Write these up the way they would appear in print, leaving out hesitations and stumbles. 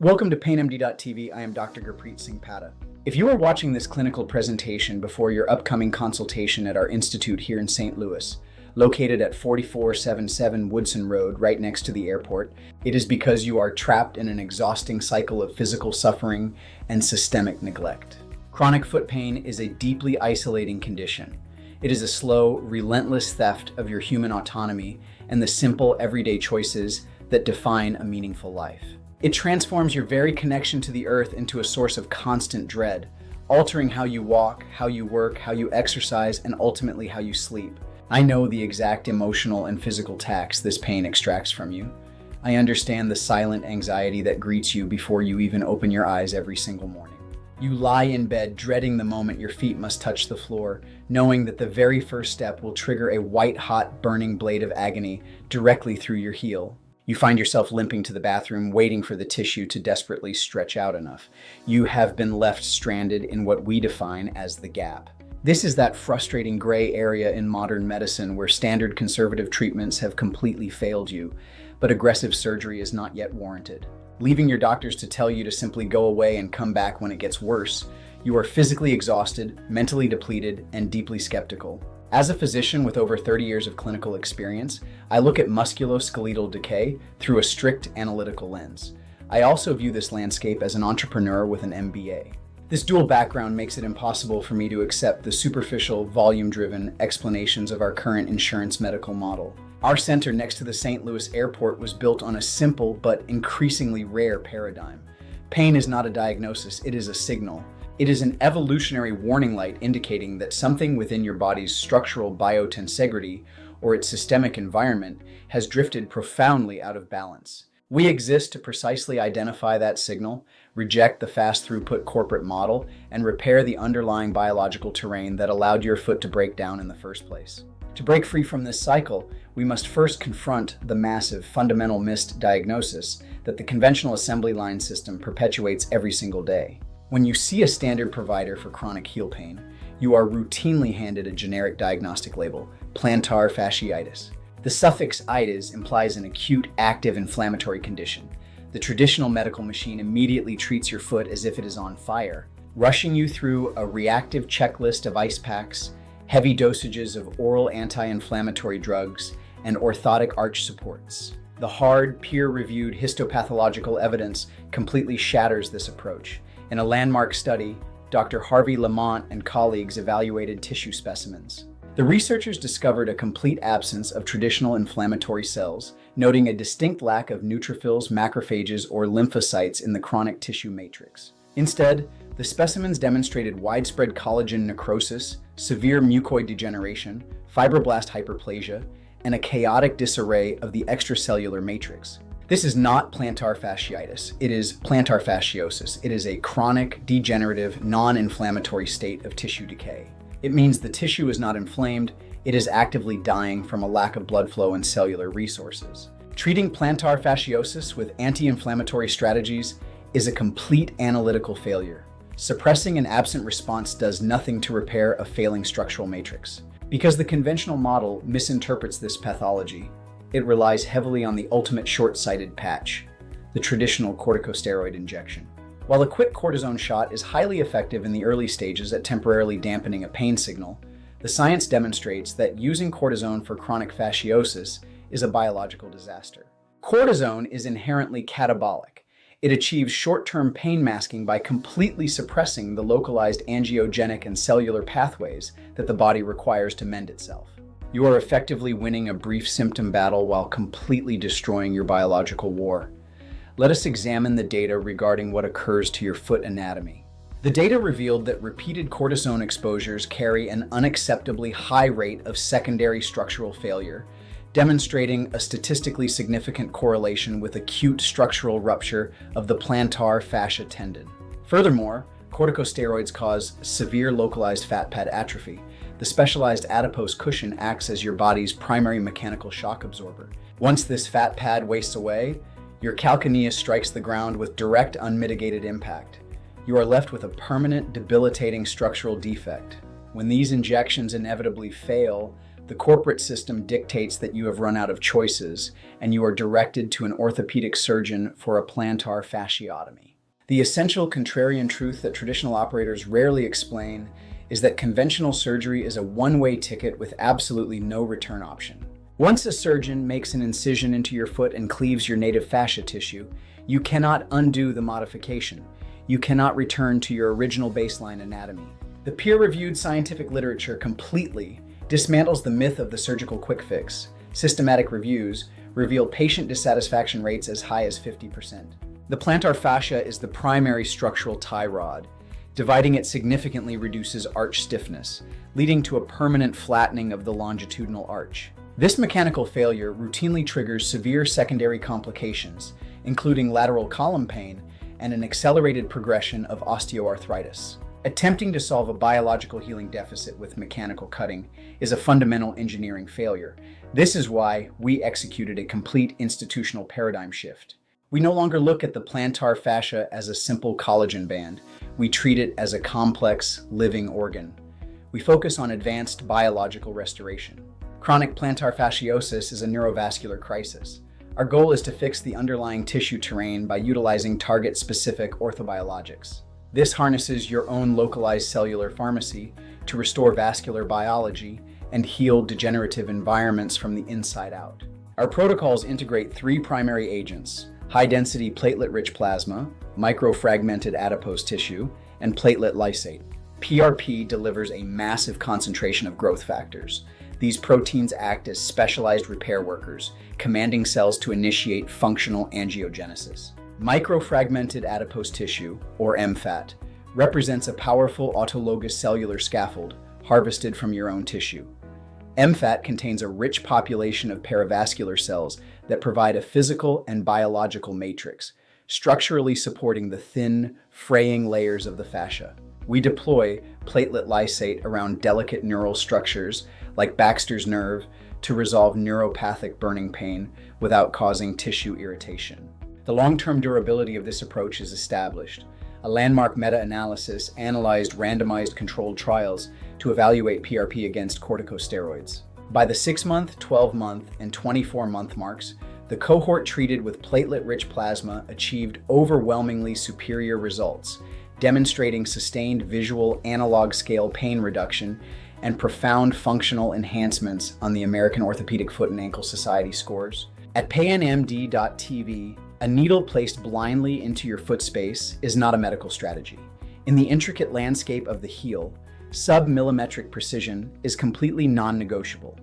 Welcome to PainMD.tv. I am Dr. Gurpreet Singh Padda. If you are watching this clinical presentation before your upcoming consultation at our institute here in St. Louis, located at 4477 Woodson Road, right next to the airport, it is because you are trapped in an exhausting cycle of physical suffering and systemic neglect. Chronic foot pain is a deeply isolating condition. It is a slow, relentless theft of your human autonomy and the simple, everyday choices that define a meaningful life. It transforms your very connection to the earth into a source of constant dread, altering how you walk, how you work, how you exercise, and ultimately how you sleep. I know the exact emotional and physical tax this pain extracts from you. I understand the silent anxiety that greets you before you even open your eyes every single morning. You lie in bed dreading the moment your feet must touch the floor, knowing that the very first step will trigger a white-hot burning blade of agony directly through your heel. You find yourself limping to the bathroom, waiting for the tissue to desperately stretch out enough. You have been left stranded in what we define as the gap. This is that frustrating gray area in modern medicine where standard conservative treatments have completely failed you, but aggressive surgery is not yet warranted. Leaving your doctors to tell you to simply go away and come back when it gets worse, you are physically exhausted, mentally depleted, and deeply skeptical. As a physician with over 30 years of clinical experience, I look at musculoskeletal decay through a strict analytical lens. I also view this landscape as an entrepreneur with an MBA. This dual background makes it impossible for me to accept the superficial, volume-driven explanations of our current insurance medical model. Our center next to the St. Louis airport was built on a simple but increasingly rare paradigm. Pain is not a diagnosis, it is a signal. It is an evolutionary warning light indicating that something within your body's structural biotensegrity or its systemic environment has drifted profoundly out of balance. We exist to precisely identify that signal, reject the fast throughput corporate model, and repair the underlying biological terrain that allowed your foot to break down in the first place. To break free from this cycle, we must first confront the massive fundamental misdiagnosis that the conventional assembly line system perpetuates every single day. When you see a standard provider for chronic heel pain, you are routinely handed a generic diagnostic label, plantar fasciitis. The suffix itis implies an acute, active inflammatory condition. The traditional medical machine immediately treats your foot as if it is on fire, rushing you through a reactive checklist of ice packs, heavy dosages of oral anti-inflammatory drugs, and orthotic arch supports. The hard, peer-reviewed histopathological evidence completely shatters this approach. In a landmark study, Dr. Harvey Lamont and colleagues evaluated tissue specimens. The researchers discovered a complete absence of traditional inflammatory cells, noting a distinct lack of neutrophils, macrophages, or lymphocytes in the chronic tissue matrix. Instead, the specimens demonstrated widespread collagen necrosis, severe mucoid degeneration, fibroblast hyperplasia, and a chaotic disarray of the extracellular matrix. This is not plantar fasciitis, it is plantar fasciiosis. It is a chronic, degenerative, non-inflammatory state of tissue decay. It means the tissue is not inflamed, it is actively dying from a lack of blood flow and cellular resources. Treating plantar fasciiosis with anti-inflammatory strategies is a complete analytical failure. Suppressing an absent response does nothing to repair a failing structural matrix. Because the conventional model misinterprets this pathology, it relies heavily on the ultimate short-sighted patch, the traditional corticosteroid injection. While a quick cortisone shot is highly effective in the early stages at temporarily dampening a pain signal, the science demonstrates that using cortisone for chronic fasciiosis is a biological disaster. Cortisone is inherently catabolic. It achieves short-term pain masking by completely suppressing the localized angiogenic and cellular pathways that the body requires to mend itself. You are effectively winning a brief symptom battle while completely destroying your biological war. Let us examine the data regarding what occurs to your foot anatomy. The data revealed that repeated cortisone exposures carry an unacceptably high rate of secondary structural failure, demonstrating a statistically significant correlation with acute structural rupture of the plantar fascia tendon. Furthermore, corticosteroids cause severe localized fat pad atrophy. The specialized adipose cushion acts as your body's primary mechanical shock absorber. Once this fat pad wastes away, your calcaneus strikes the ground with direct, unmitigated impact. You are left with a permanent, debilitating structural defect. When these injections inevitably fail, The corporate system dictates that you have run out of choices, and you are directed to an orthopedic surgeon for a plantar fasciotomy. The essential contrarian truth that traditional operators rarely explain is that conventional surgery is a one-way ticket with absolutely no return option. Once a surgeon makes an incision into your foot and cleaves your native fascia tissue, you cannot undo the modification. You cannot return to your original baseline anatomy. The peer-reviewed scientific literature completely dismantles the myth of the surgical quick fix. Systematic reviews reveal patient dissatisfaction rates as high as 50%. The plantar fascia is the primary structural tie rod. Dividing it significantly reduces arch stiffness, leading to a permanent flattening of the longitudinal arch. This mechanical failure routinely triggers severe secondary complications, including lateral column pain and an accelerated progression of osteoarthritis. Attempting to solve a biological healing deficit with mechanical cutting is a fundamental engineering failure. This is why we executed a complete institutional paradigm shift. We no longer look at the plantar fascia as a simple collagen band. We treat it as a complex, living organ. We focus on advanced biological restoration. Chronic plantar fasciiosis is a neurovascular crisis. Our goal is to fix the underlying tissue terrain by utilizing target-specific orthobiologics. This harnesses your own localized cellular pharmacy to restore vascular biology and heal degenerative environments from the inside out. Our protocols integrate three primary agents: high-density platelet-rich plasma, microfragmented adipose tissue, and platelet lysate. PRP delivers a massive concentration of growth factors. These proteins act as specialized repair workers, commanding cells to initiate functional angiogenesis. Microfragmented adipose tissue, or MFAT, represents a powerful autologous cellular scaffold harvested from your own tissue. MFAT contains a rich population of perivascular cells that provide a physical and biological matrix, structurally supporting the thin, fraying layers of the fascia. We deploy platelet lysate around delicate neural structures like Baxter's nerve to resolve neuropathic burning pain without causing tissue irritation. The long-term durability of this approach is established. A landmark meta-analysis analyzed randomized controlled trials to evaluate PRP against corticosteroids. By the 6-month, 12-month, and 24-month marks, the cohort treated with platelet-rich plasma achieved overwhelmingly superior results, demonstrating sustained visual analog scale pain reduction and profound functional enhancements on the American Orthopedic Foot and Ankle Society scores. At paynmd.tv, a needle placed blindly into your foot space is not a medical strategy. In the intricate landscape of the heel, sub-millimetric precision is completely non-negotiable.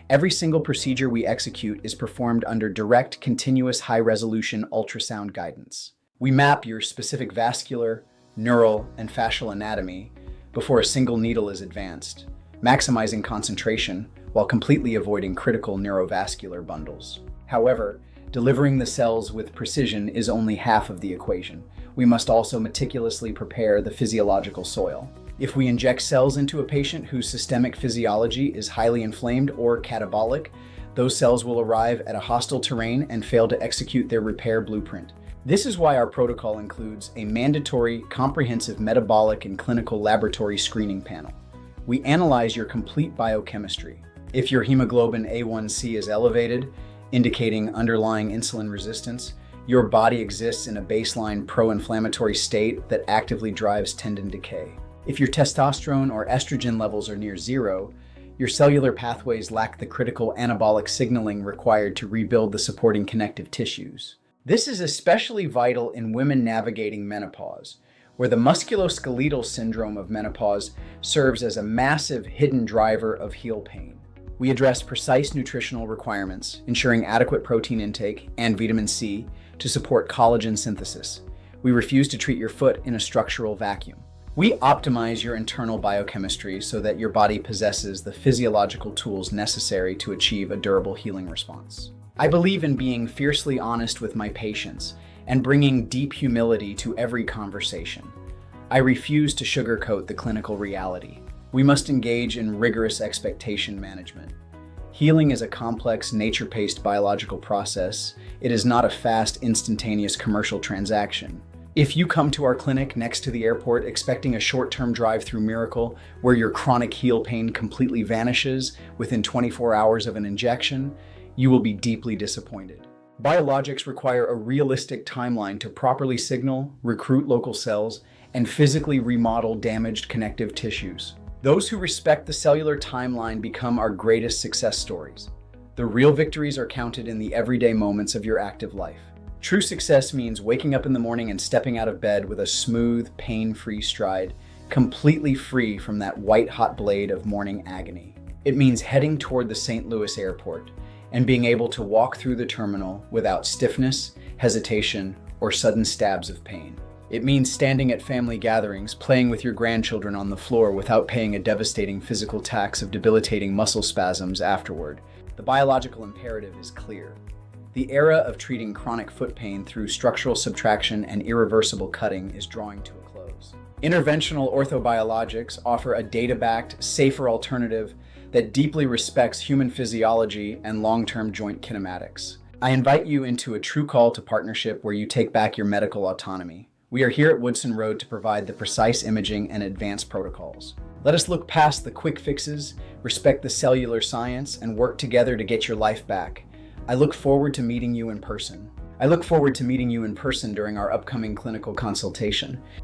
Every single procedure we execute is performed under direct, continuous, high-resolution ultrasound guidance. We map your specific vascular, neural, and fascial anatomy before a single needle is advanced, maximizing concentration while completely avoiding critical neurovascular bundles. However, delivering the cells with precision is only half of the equation. We must also meticulously prepare the physiological soil. If we inject cells into a patient whose systemic physiology is highly inflamed or catabolic, those cells will arrive at a hostile terrain and fail to execute their repair blueprint. This is why our protocol includes a mandatory, comprehensive metabolic and clinical laboratory screening panel. We analyze your complete biochemistry. If your hemoglobin A1C is elevated, indicating underlying insulin resistance, your body exists in a baseline pro-inflammatory state that actively drives tendon decay. If your testosterone or estrogen levels are near zero, your cellular pathways lack the critical anabolic signaling required to rebuild the supporting connective tissues. This is especially vital in women navigating menopause, where the musculoskeletal syndrome of menopause serves as a massive hidden driver of heel pain. We address precise nutritional requirements, ensuring adequate protein intake and vitamin C to support collagen synthesis. We refuse to treat your foot in a structural vacuum. We optimize your internal biochemistry so that your body possesses the physiological tools necessary to achieve a durable healing response. I believe in being fiercely honest with my patients and bringing deep humility to every conversation. I refuse to sugarcoat the clinical reality. We must engage in rigorous expectation management. Healing is a complex, nature-paced biological process. It is not a fast, instantaneous commercial transaction. If you come to our clinic next to the airport expecting a short-term drive-through miracle where your chronic heel pain completely vanishes within 24 hours of an injection, you will be deeply disappointed. Biologics require a realistic timeline to properly signal, recruit local cells, and physically remodel damaged connective tissues. Those who respect the cellular timeline become our greatest success stories. The real victories are counted in the everyday moments of your active life. True success means waking up in the morning and stepping out of bed with a smooth, pain-free stride, completely free from that white-hot blade of morning agony. It means heading toward the St. Louis airport and being able to walk through the terminal without stiffness, hesitation, or sudden stabs of pain. It means standing at family gatherings, playing with your grandchildren on the floor without paying a devastating physical tax of debilitating muscle spasms afterward. The biological imperative is clear. The era of treating chronic foot pain through structural subtraction and irreversible cutting is drawing to a close. Interventional orthobiologics offer a data-backed, safer alternative that deeply respects human physiology and long-term joint kinematics. I invite you into a true call to partnership where you take back your medical autonomy. We are here at Woodson Road to provide the precise imaging and advanced protocols. Let us look past the quick fixes, respect the cellular science, and work together to get your life back. I look forward to meeting you in person. during our upcoming clinical consultation.